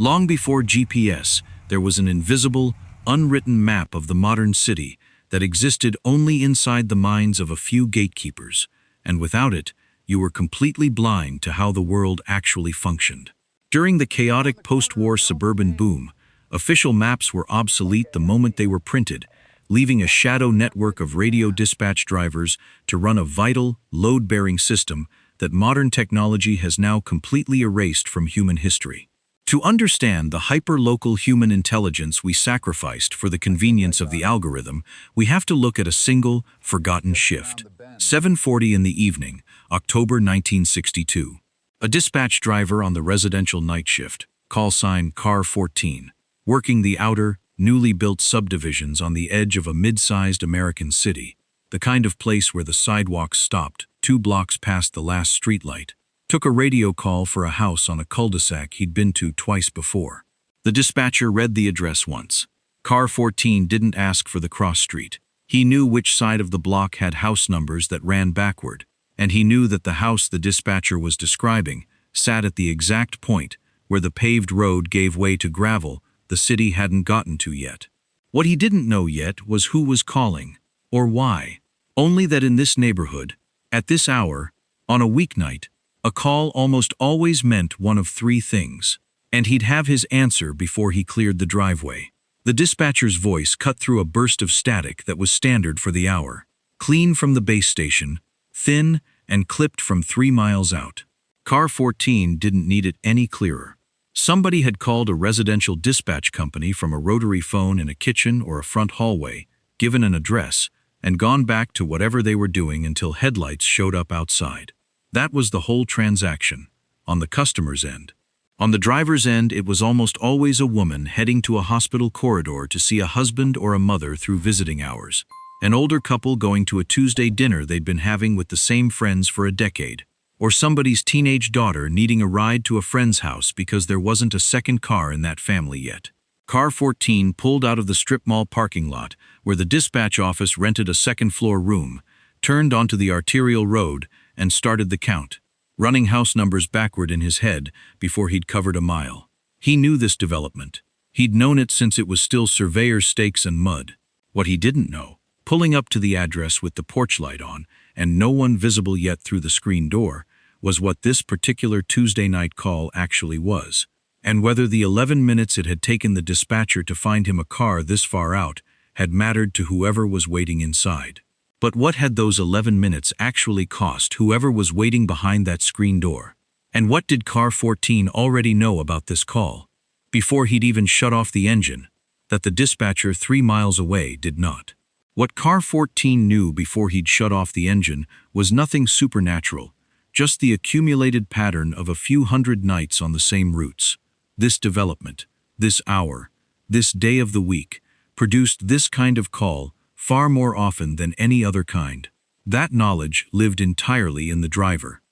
Long before GPS, there was an invisible, unwritten map of the modern city that existed only inside the minds of a few gatekeepers, and without it, you were completely blind to how the world actually functioned. During the chaotic post-war suburban boom, official maps were obsolete the moment they were printed, leaving a shadow network of radio dispatch drivers to run a vital, load-bearing system that modern technology has now completely erased from human history. To understand the hyper-local human intelligence we sacrificed for the convenience of the algorithm, we have to look at a single, forgotten shift. 7:40 in the evening, October 1962. A dispatch driver on the residential night shift, call sign Car 14, working the outer, newly built subdivisions on the edge of a mid-sized American city, the kind of place where the sidewalks stopped 2 blocks past the last streetlight, took a radio call for a house on a cul-de-sac he'd been to twice before. The dispatcher read the address once. Car 14 didn't ask for the cross street. He knew which side of the block had house numbers that ran backward, and he knew that the house the dispatcher was describing sat at the exact point where the paved road gave way to gravel the city hadn't gotten to yet. What he didn't know yet was who was calling, or why. Only that in this neighborhood, at this hour, on a weeknight, a call almost always meant one of 3 things, and he'd have his answer before he cleared the driveway. The dispatcher's voice cut through a burst of static that was standard for the hour, clean from the base station, thin and clipped from 3 miles out. Car 14 didn't need it any clearer. Somebody had called a residential dispatch company from a rotary phone in a kitchen or a front hallway, given an address, and gone back to whatever they were doing until headlights showed up outside. That was the whole transaction, on the customer's end. On the driver's end, it was almost always a woman heading to a hospital corridor to see a husband or a mother through visiting hours, an older couple going to a Tuesday dinner they'd been having with the same friends for a decade, or somebody's teenage daughter needing a ride to a friend's house because there wasn't a second car in that family yet. Car 14 pulled out of the strip mall parking lot, where the dispatch office rented a second-floor room, turned onto the arterial road, and started the count, running house numbers backward in his head before he'd covered a mile. He knew this development. He'd known it since it was still surveyor's stakes and mud. What he didn't know, pulling up to the address with the porch light on, and no one visible yet through the screen door, was what this particular Tuesday night call actually was, and whether the 11 minutes it had taken the dispatcher to find him a car this far out had mattered to whoever was waiting inside. But what had those 11 minutes actually cost whoever was waiting behind that screen door? And what did Car 14 already know about this call, before he'd even shut off the engine, that the dispatcher 3 miles away did not? What Car 14 knew before he'd shut off the engine was nothing supernatural, just the accumulated pattern of a few hundred nights on the same routes. This development, this hour, this day of the week, produced this kind of call far more often than any other kind. That knowledge lived entirely in the driver.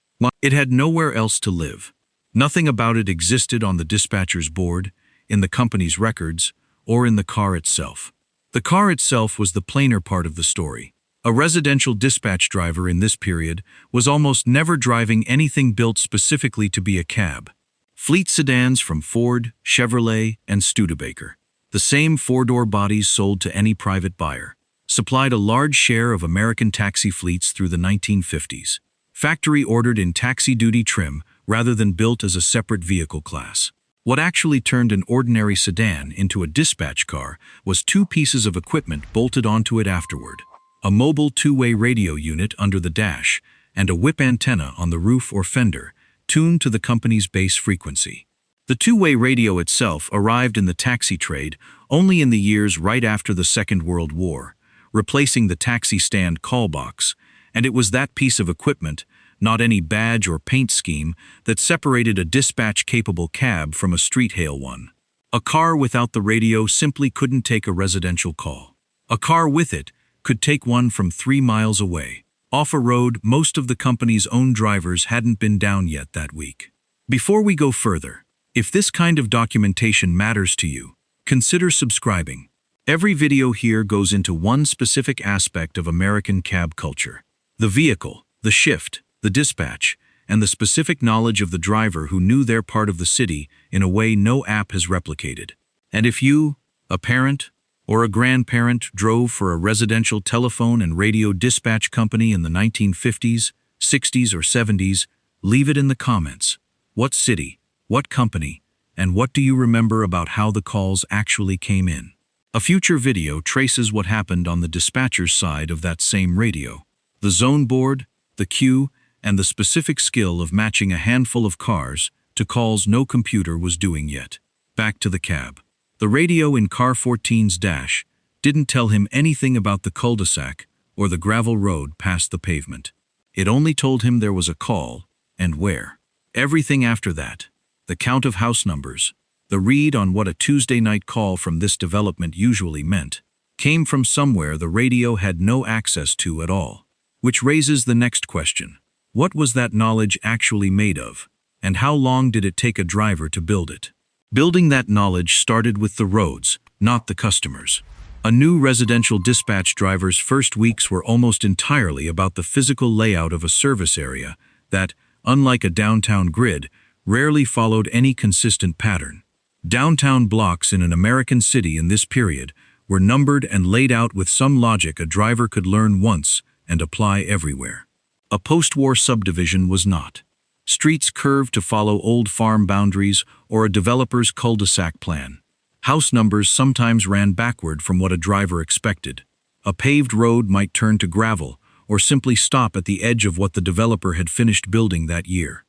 It had nowhere else to live. Nothing about it existed on the dispatcher's board, in the company's records, or in the car itself. The car itself was the plainer part of the story. A residential dispatch driver in this period was almost never driving anything built specifically to be a cab. Fleet sedans from Ford, Chevrolet, and Studebaker, the same 4-door bodies sold to any private buyer, supplied a large share of American taxi fleets through the 1950s, factory-ordered in taxi-duty trim rather than built as a separate vehicle class. What actually turned an ordinary sedan into a dispatch car was 2 pieces of equipment bolted onto it afterward: a mobile 2-way radio unit under the dash and a whip antenna on the roof or fender, tuned to the company's base frequency. The 2-way radio itself arrived in the taxi trade only in the years right after the Second World War, replacing the taxi stand call box, and it was that piece of equipment, not any badge or paint scheme, that separated a dispatch-capable cab from a street-hail one. A car without the radio simply couldn't take a residential call. A car with it could take one from 3 miles away, off a road most of the company's own drivers hadn't been down yet that week. Before we go further, if this kind of documentation matters to you, consider subscribing. Every video here goes into one specific aspect of American cab culture: the vehicle, the shift, the dispatch, and the specific knowledge of the driver who knew their part of the city in a way no app has replicated. And if you, a parent or a grandparent, drove for a residential telephone and radio dispatch company in the 1950s, 60s, or 70s, leave it in the comments. What city, what company, and what do you remember about how the calls actually came in? A future video traces what happened on the dispatcher's side of that same radio. The zone board, the queue, and the specific skill of matching a handful of cars to calls no computer was doing yet. Back to the cab. The radio in car 14's dash didn't tell him anything about the cul-de-sac or the gravel road past the pavement. It only told him there was a call and where. Everything after that, the count of house numbers, the read on what a Tuesday night call from this development usually meant, came from somewhere the radio had no access to at all. Which raises the next question. What was that knowledge actually made of? And how long did it take a driver to build it? Building that knowledge started with the roads, not the customers. A new residential dispatch driver's first weeks were almost entirely about the physical layout of a service area that, unlike a downtown grid, rarely followed any consistent pattern. Downtown blocks in an American city in this period were numbered and laid out with some logic a driver could learn once and apply everywhere. A post-war subdivision was not. Streets curved to follow old farm boundaries or a developer's cul-de-sac plan. House numbers sometimes ran backward from what a driver expected. A paved road might turn to gravel or simply stop at the edge of what the developer had finished building that year.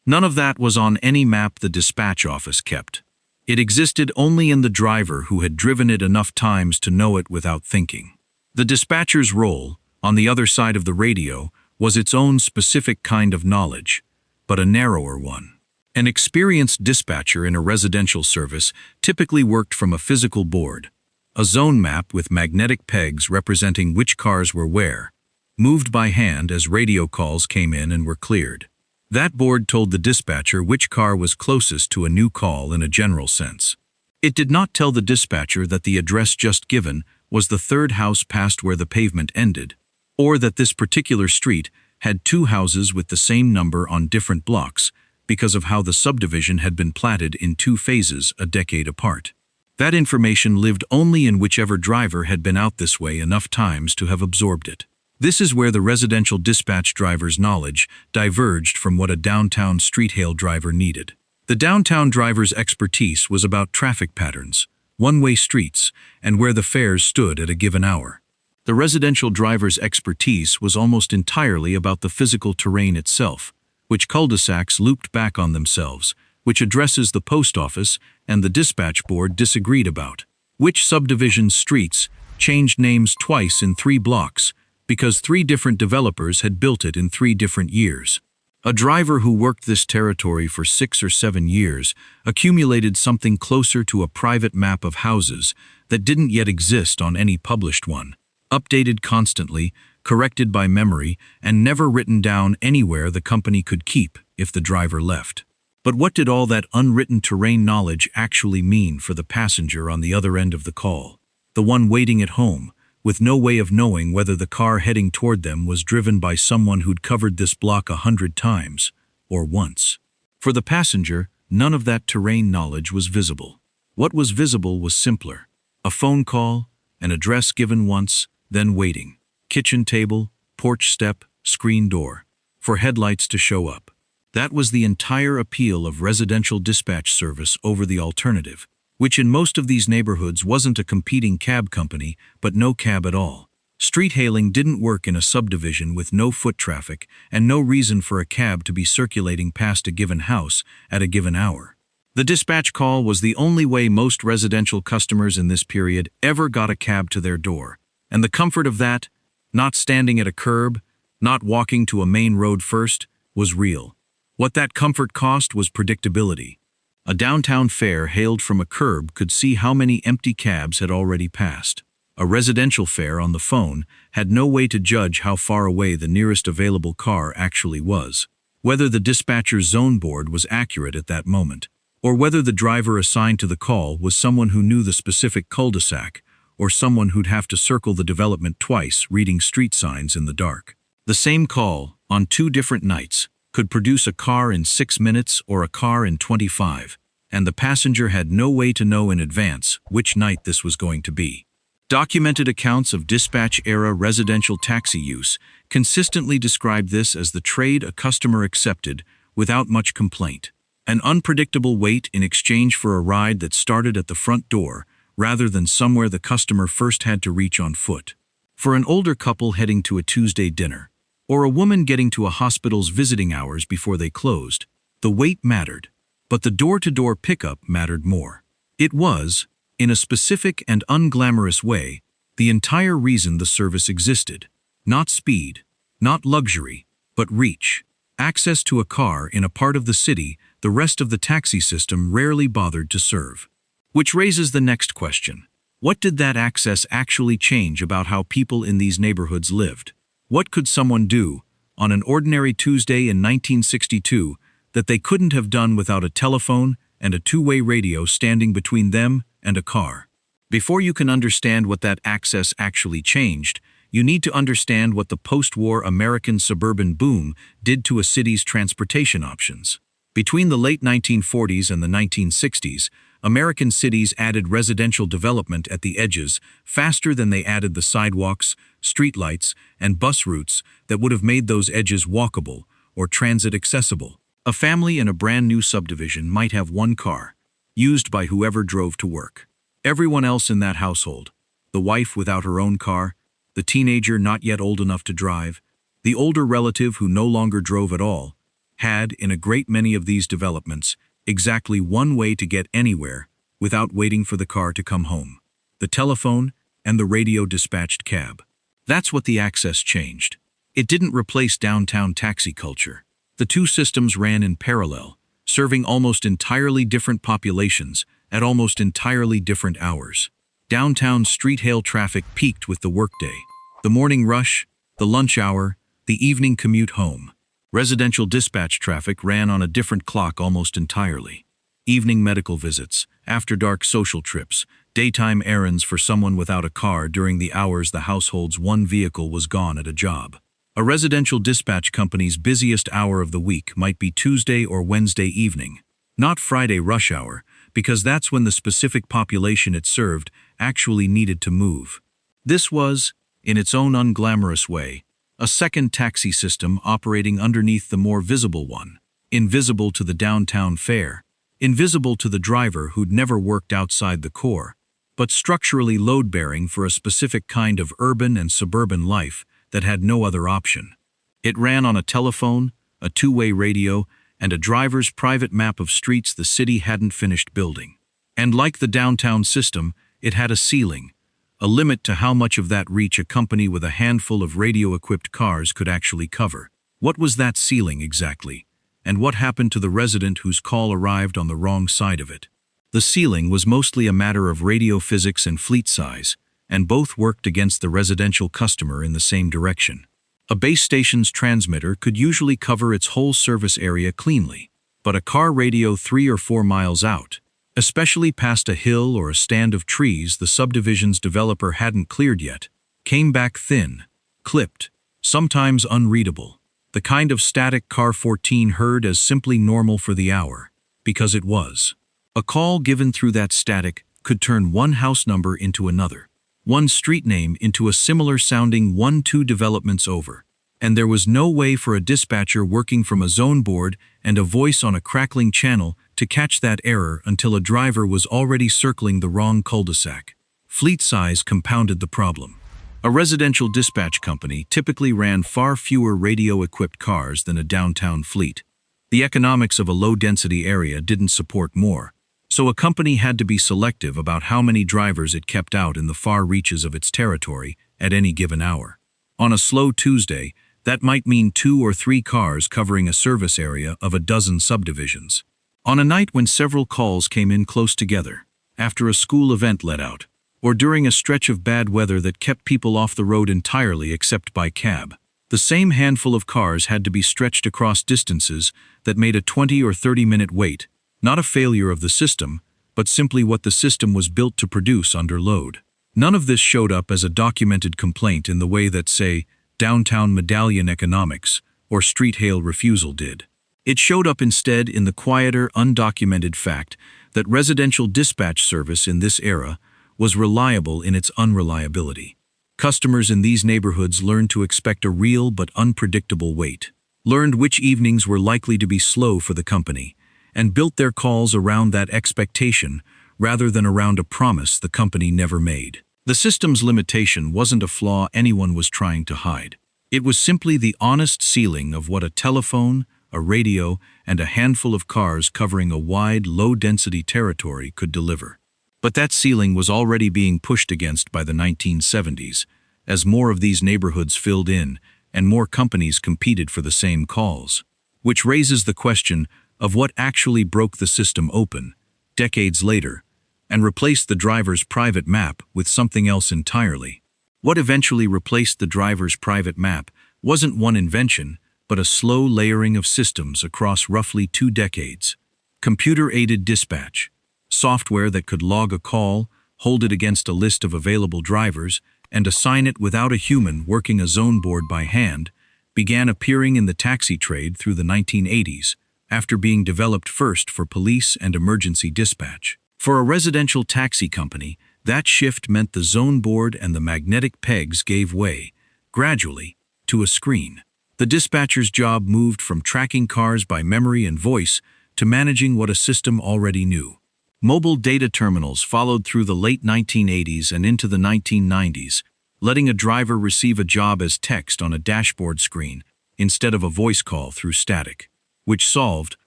None of that was on any map the dispatch office kept. It existed only in the driver who had driven it enough times to know it without thinking. The dispatcher's role, on the other side of the radio, was its own specific kind of knowledge, but a narrower one. An experienced dispatcher in a residential service typically worked from a physical board, a zone map with magnetic pegs representing which cars were where, moved by hand as radio calls came in and were cleared. That board told the dispatcher which car was closest to a new call in a general sense. It did not tell the dispatcher that the address just given was the third house past where the pavement ended, or that this particular street had two houses with the same number on different blocks because of how the subdivision had been platted in two phases a decade apart. That information lived only in whichever driver had been out this way enough times to have absorbed it. This is where the residential dispatch driver's knowledge diverged from what a downtown street hail driver needed. The downtown driver's expertise was about traffic patterns, one-way streets, and where the fares stood at a given hour. The residential driver's expertise was almost entirely about the physical terrain itself, which cul-de-sacs looped back on themselves, which addresses the post office and the dispatch board disagreed about, which subdivision streets changed names twice in 3 blocks because 3 different developers had built it in 3 different years. A driver who worked this territory for 6 or 7 years accumulated something closer to a private map of houses that didn't yet exist on any published one, updated constantly, corrected by memory, and never written down anywhere the company could keep if the driver left. But what did all that unwritten terrain knowledge actually mean for the passenger on the other end of the call, the one waiting at home, with no way of knowing whether the car heading toward them was driven by someone who'd covered this block 100 times, or once? For the passenger, none of that terrain knowledge was visible. What was visible was simpler: a phone call, an address given once, then waiting, kitchen table, porch step, screen door, for headlights to show up. That was the entire appeal of residential dispatch service over the alternative, which in most of these neighborhoods wasn't a competing cab company, but no cab at all. Street hailing didn't work in a subdivision with no foot traffic and no reason for a cab to be circulating past a given house at a given hour. The dispatch call was the only way most residential customers in this period ever got a cab to their door. And the comfort of that, not standing at a curb, not walking to a main road first, was real. What that comfort cost was predictability. A downtown fare hailed from a curb could see how many empty cabs had already passed. A residential fare on the phone had no way to judge how far away the nearest available car actually was, whether the dispatcher's zone board was accurate at that moment, or whether the driver assigned to the call was someone who knew the specific cul-de-sac, or someone who'd have to circle the development twice reading street signs in the dark. The same call, on 2 different nights, could produce a car in 6 minutes or a car in 25, and the passenger had no way to know in advance which night this was going to be. Documented accounts of dispatch-era residential taxi use consistently described this as the trade a customer accepted without much complaint. An unpredictable wait in exchange for a ride that started at the front door rather than somewhere the customer first had to reach on foot. For an older couple heading to a Tuesday dinner, or a woman getting to a hospital's visiting hours before they closed, the wait mattered, but the door-to-door pickup mattered more. It was, in a specific and unglamorous way, the entire reason the service existed. Not speed, not luxury, but reach. Access to a car in a part of the city the rest of the taxi system rarely bothered to serve. Which raises the next question. What did that access actually change about how people in these neighborhoods lived? What could someone do, on an ordinary Tuesday in 1962, that they couldn't have done without a telephone and a two-way radio standing between them and a car? Before you can understand what that access actually changed, you need to understand what the post-war American suburban boom did to a city's transportation options. Between the late 1940s and the 1960s, American cities added residential development at the edges faster than they added the sidewalks, streetlights, and bus routes that would have made those edges walkable or transit accessible. A family in a brand new subdivision might have one car, used by whoever drove to work. Everyone else in that household, the wife without her own car, the teenager not yet old enough to drive, the older relative who no longer drove at all, had, in a great many of these developments, exactly one way to get anywhere without waiting for the car to come home: the telephone and the radio-dispatched cab. That's what the access changed. It didn't replace downtown taxi culture. The two systems ran in parallel, serving almost entirely different populations at almost entirely different hours. Downtown street hail traffic peaked with the workday, the morning rush, the lunch hour, the evening commute home. Residential dispatch traffic ran on a different clock almost entirely. Evening medical visits, after-dark social trips, daytime errands for someone without a car during the hours the household's one vehicle was gone at a job. A residential dispatch company's busiest hour of the week might be Tuesday or Wednesday evening, not Friday rush hour, because that's when the specific population it served actually needed to move. This was, in its own unglamorous way, a second taxi system operating underneath the more visible one, invisible to the downtown fare, invisible to the driver who'd never worked outside the core, but structurally load-bearing for a specific kind of urban and suburban life that had no other option. It ran on a telephone, a two-way radio, and a driver's private map of streets the city hadn't finished building. And like the downtown system, it had a ceiling, a limit to how much of that reach a company with a handful of radio-equipped cars could actually cover. What was that ceiling exactly? And what happened to the resident whose call arrived on the wrong side of it? The ceiling was mostly a matter of radio physics and fleet size, and both worked against the residential customer in the same direction. A base station's transmitter could usually cover its whole service area cleanly, but a car radio 3 or 4 miles out, especially past a hill or a stand of trees the subdivision's developer hadn't cleared yet, came back thin, clipped, sometimes unreadable, the kind of static car 14 heard as simply normal for the hour, because it was. A call given through that static could turn one house number into another, one street name into a similar-sounding 1-2 developments over, and there was no way for a dispatcher working from a zone board and a voice on a crackling channel to catch that error until a driver was already circling the wrong cul-de-sac. Fleet size compounded the problem. A residential dispatch company typically ran far fewer radio-equipped cars than a downtown fleet. The economics of a low-density area didn't support more, so a company had to be selective about how many drivers it kept out in the far reaches of its territory at any given hour. On a slow Tuesday, that might mean 2 or 3 cars covering a service area of a dozen subdivisions. On a night when several calls came in close together, after a school event let out, or during a stretch of bad weather that kept people off the road entirely except by cab, the same handful of cars had to be stretched across distances that made a 20 or 30-minute wait not a failure of the system, but simply what the system was built to produce under load. None of this showed up as a documented complaint in the way that, say, downtown medallion economics or street hail refusal did. It showed up instead in the quieter, undocumented fact that residential dispatch service in this era was reliable in its unreliability. Customers in these neighborhoods learned to expect a real but unpredictable wait, learned which evenings were likely to be slow for the company, and built their calls around that expectation rather than around a promise the company never made. The system's limitation wasn't a flaw anyone was trying to hide. It was simply the honest ceiling of what a telephone, a radio, and a handful of cars covering a wide, low-density territory could deliver. But that ceiling was already being pushed against by the 1970s, as more of these neighborhoods filled in and more companies competed for the same calls. Which raises the question of what actually broke the system open, decades later, and replaced the driver's private map with something else entirely. What eventually replaced the driver's private map wasn't one invention, but a slow layering of systems across roughly 2 decades. Computer-aided dispatch, software that could log a call, hold it against a list of available drivers, and assign it without a human working a zone board by hand, began appearing in the taxi trade through the 1980s, after being developed first for police and emergency dispatch. For a residential taxi company, that shift meant the zone board and the magnetic pegs gave way, gradually, to a screen. The dispatcher's job moved from tracking cars by memory and voice to managing what a system already knew. Mobile data terminals followed through the late 1980s and into the 1990s, letting a driver receive a job as text on a dashboard screen instead of a voice call through static, which solved,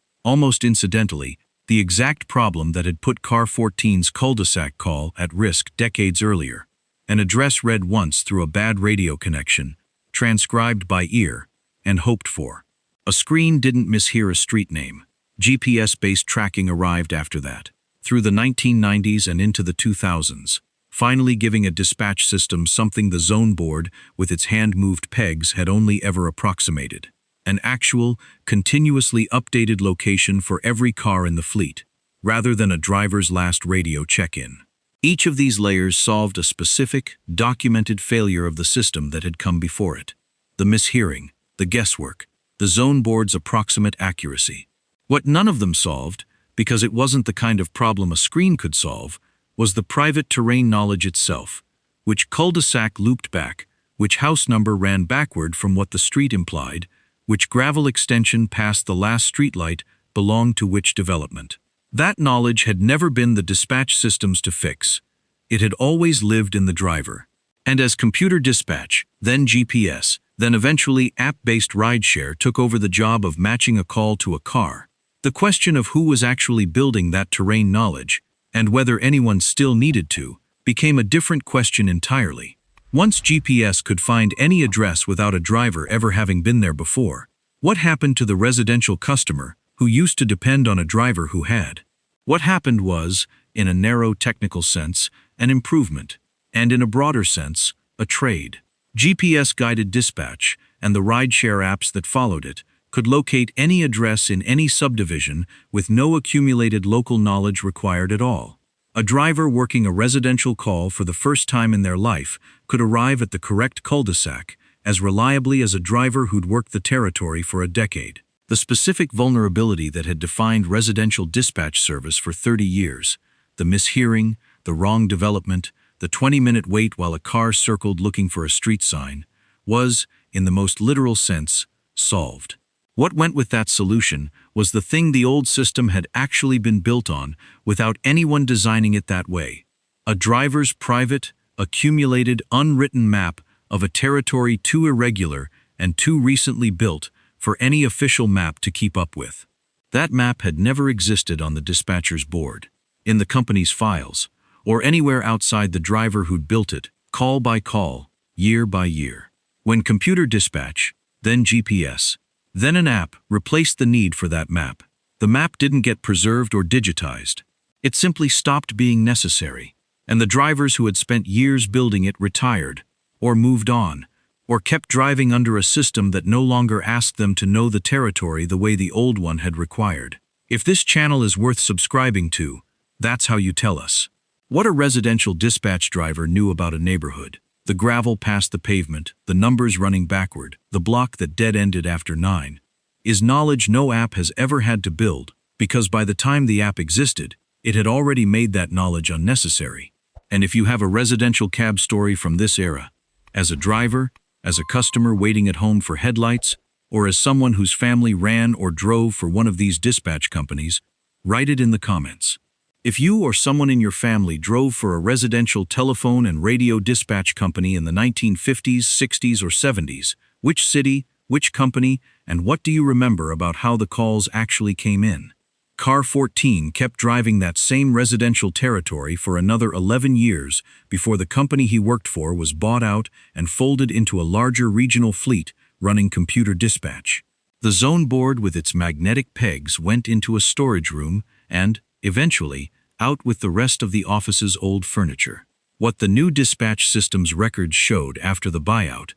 almost incidentally, the exact problem that had put Car 14's cul-de-sac call at risk decades earlier. An address read once through a bad radio connection, transcribed by ear, and hoped for. A screen didn't mishear a street name. GPS-based tracking arrived after that, through the 1990s and into the 2000s, finally giving a dispatch system something the zone board, with its hand-moved pegs, had only ever approximated. An actual, continuously updated location for every car in the fleet, rather than a driver's last radio check-in. Each of these layers solved a specific, documented failure of the system that had come before it. The mishearing, the guesswork, the zone board's approximate accuracy. What none of them solved, because it wasn't the kind of problem a screen could solve, was the private terrain knowledge itself, which cul-de-sac looped back, which house number ran backward from what the street implied, which gravel extension past the last streetlight belonged to which development. That knowledge had never been the dispatch system's to fix. It had always lived in the driver. And as computer dispatch, then GPS, then eventually app-based rideshare took over the job of matching a call to a car, the question of who was actually building that terrain knowledge, and whether anyone still needed to, became a different question entirely. Once GPS could find any address without a driver ever having been there before, what happened to the residential customer who used to depend on a driver who had? What happened was, in a narrow technical sense, an improvement, and in a broader sense, a trade. GPS-guided dispatch, and the rideshare apps that followed it, could locate any address in any subdivision with no accumulated local knowledge required at all. A driver working a residential call for the first time in their life could arrive at the correct cul-de-sac as reliably as a driver who'd worked the territory for a decade. The specific vulnerability that had defined residential dispatch service for 30 years, the mishearing, the wrong development, the 20-minute wait while a car circled looking for a street sign, was, in the most literal sense, solved. What went with that solution was the thing the old system had actually been built on without anyone designing it that way: a driver's private, accumulated, unwritten map of a territory too irregular and too recently built for any official map to keep up with. That map had never existed on the dispatcher's board, in the company's files, or anywhere outside the driver who'd built it, call by call, year by year. When computer dispatch, then GPS, then an app replaced the need for that map, the map didn't get preserved or digitized. It simply stopped being necessary, and the drivers who had spent years building it retired, or moved on, or kept driving under a system that no longer asked them to know the territory the way the old one had required. If this channel is worth subscribing to, that's how you tell us. What a residential dispatch driver knew about a neighborhood. The gravel past the pavement, the numbers running backward, the block that dead-ended after 9, is knowledge no app has ever had to build, because by the time the app existed, it had already made that knowledge unnecessary. And if you have a residential cab story from this era, as a driver, as a customer waiting at home for headlights, or as someone whose family ran or drove for one of these dispatch companies, write it in the comments. If you or someone in your family drove for a residential telephone and radio dispatch company in the 1950s, 60s, or 70s, which city, which company, and what do you remember about how the calls actually came in? Car 14 kept driving that same residential territory for another 11 years before the company he worked for was bought out and folded into a larger regional fleet running computer dispatch. The zone board with its magnetic pegs went into a storage room and, eventually, out with the rest of the office's old furniture. What the new dispatch system's records showed after the buyout: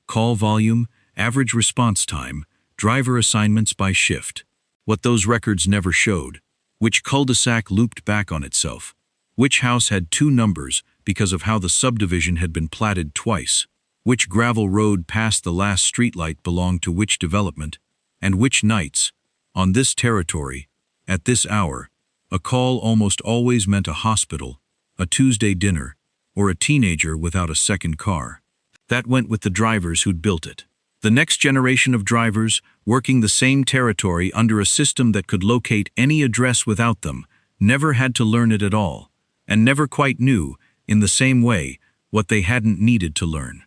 call volume, average response time, driver assignments by shift. What those records never showed: which cul-de-sac looped back on itself, which house had 2 numbers because of how the subdivision had been platted twice, which gravel road past the last streetlight belonged to which development, and which nights, on this territory, at this hour, a call almost always meant a hospital, a Tuesday dinner, or a teenager without a second car. That went with the drivers who'd built it. The next generation of drivers, working the same territory under a system that could locate any address without them, never had to learn it at all, and never quite knew, in the same way, what they hadn't needed to learn.